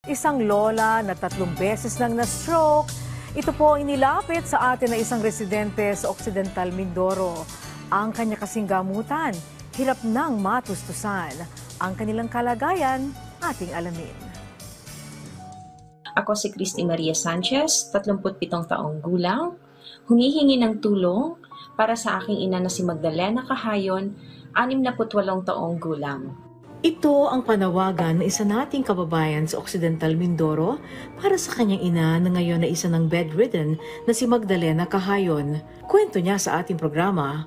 Isang lola na 3 beses nang na-stroke. Ito po ang inilapit sa atin na isang residente sa Occidental Mindoro. Ang kanya kasing gamutan, hirap nang matustusan. Ang kanilang kalagayan, ating alamin. Ako si Christy Maria Sanchez, 37 taong gulang. Humihingi ng tulong para sa aking ina na si Magdalena Cahayon, 68 taong gulang. Ito ang panawagan ng isa nating kababayan sa Occidental Mindoro para sa kanyang ina na ngayon na isa ng bedridden na si Magdalena Cahayon. Kwento niya sa ating programa,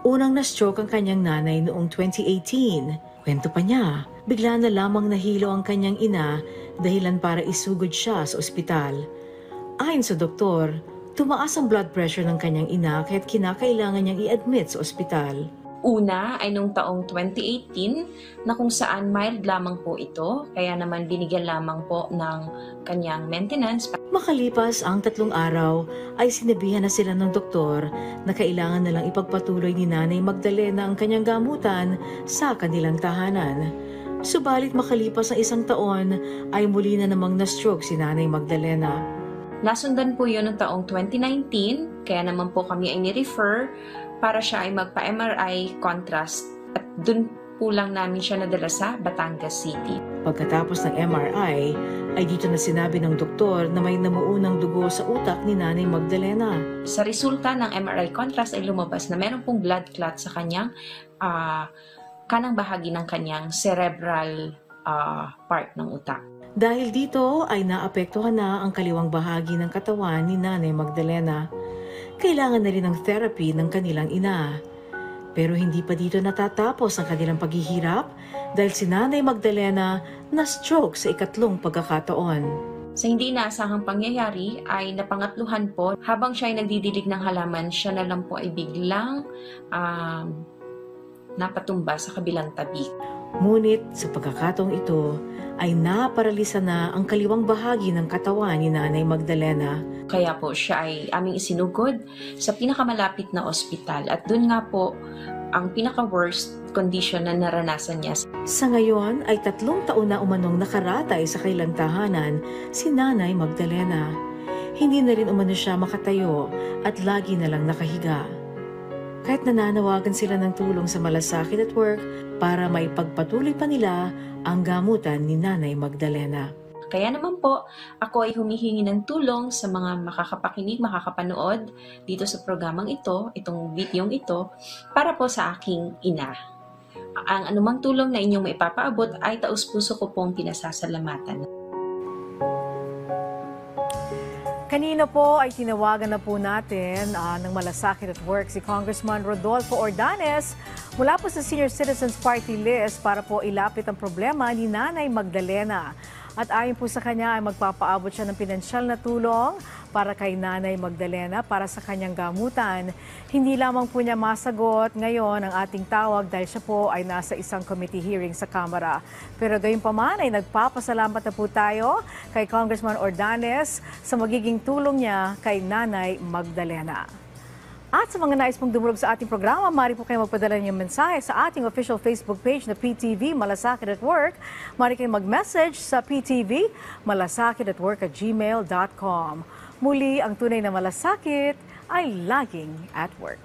unang na-stroke ang kanyang nanay noong 2018. Kwento pa niya, bigla na lamang nahilo ang kanyang ina dahilan para isugod siya sa ospital. Ayon sa doktor, tumaas ang blood pressure ng kanyang ina kaya't kinakailangan niyang i-admit sa ospital. Una ay noong taong 2018 na kung saan mild lamang po ito, kaya naman binigyan lamang po ng kanyang maintenance. Makalipas ang 3 araw ay sinabihan na sila ng doktor na kailangan na lang ipagpatuloy ni Nanay Magdalena ang kanyang gamutan sa kanilang tahanan. Subalit makalipas ang 1 taon ay muli na namang na-stroke si Nanay Magdalena. Nasundan po yun noong taong 2019, kaya naman po kami ay ni-refer para siya ay magpa-MRI contrast at dun po lang namin siya nadala sa Batangas City. Pagkatapos ng MRI, ay dito na sinabi ng doktor na may namuunang dugo sa utak ni Nanay Magdalena. Sa resulta ng MRI contrast ay lumabas na meron pong blood clot sa kanyang kanang bahagi ng kanyang cerebral part ng utak. Dahil dito ay naapektuhan na ang kaliwang bahagi ng katawan ni Nanay Magdalena. Kailangan na rin ng therapy ng kanilang ina. Pero hindi pa dito natatapos ang kanilang paghihirap dahil si Nanay Magdalena na-stroke sa 2nd pagkakataon. Sa hindi inaasahang pangyayari ay napangatluhan po, habang siya ay nagdidilig ng halaman, siya na lang po ay biglang napatumba sa kabilang tabi. Ngunit sa pagkakataong ito ay naparalisa na ang kaliwang bahagi ng katawan ni Nanay Magdalena. Kaya po siya ay aming isinugod sa pinakamalapit na ospital at doon nga po ang pinaka-worst condition na naranasan niya. Sa ngayon ay 3 taon na umanong nakaratay sa kanilang tahanan si Nanay Magdalena. Hindi na rin umano siya makatayo at lagi na lang nakahiga. Kahit nananawagan sila ng tulong sa Malasakit at Work para maipagpatuloy pa nila ang gamutan ni Nanay Magdalena. Kaya naman po, ako ay humihingi ng tulong sa mga makakapakinig, makakapanood dito sa programang ito, itong videong ito, para po sa aking ina. Ang anumang tulong na inyong maipapaabot ay taus-puso ko pong pinasasalamatan. Kanina po ay tinawagan na po natin ng Malasakit at Work si Congressman Rodolfo Ordanes mula po sa Senior Citizens Party List para po ilapit ang problema ni Nanay Magdalena. At ayon po sa kanya ay magpapaabot siya ng pinansyal na tulong para kay Nanay Magdalena para sa kanyang gamutan. Hindi lamang po niya masagot ngayon ang ating tawag dahil siya po ay nasa isang committee hearing sa Kamara. Pero gayunpaman ay nagpapasalamat na po tayo kay Congressman Ordanes sa magiging tulong niya kay Nanay Magdalena. At sa mga nais pong dumulog sa ating programa, maaari po kayo magpadala niyong mensahe sa ating official Facebook page na PTV Malasakit at Work. Maaari kayong mag-message sa PTV malasakit@work@gmail.com. Muli, ang tunay na malasakit ay laging at work.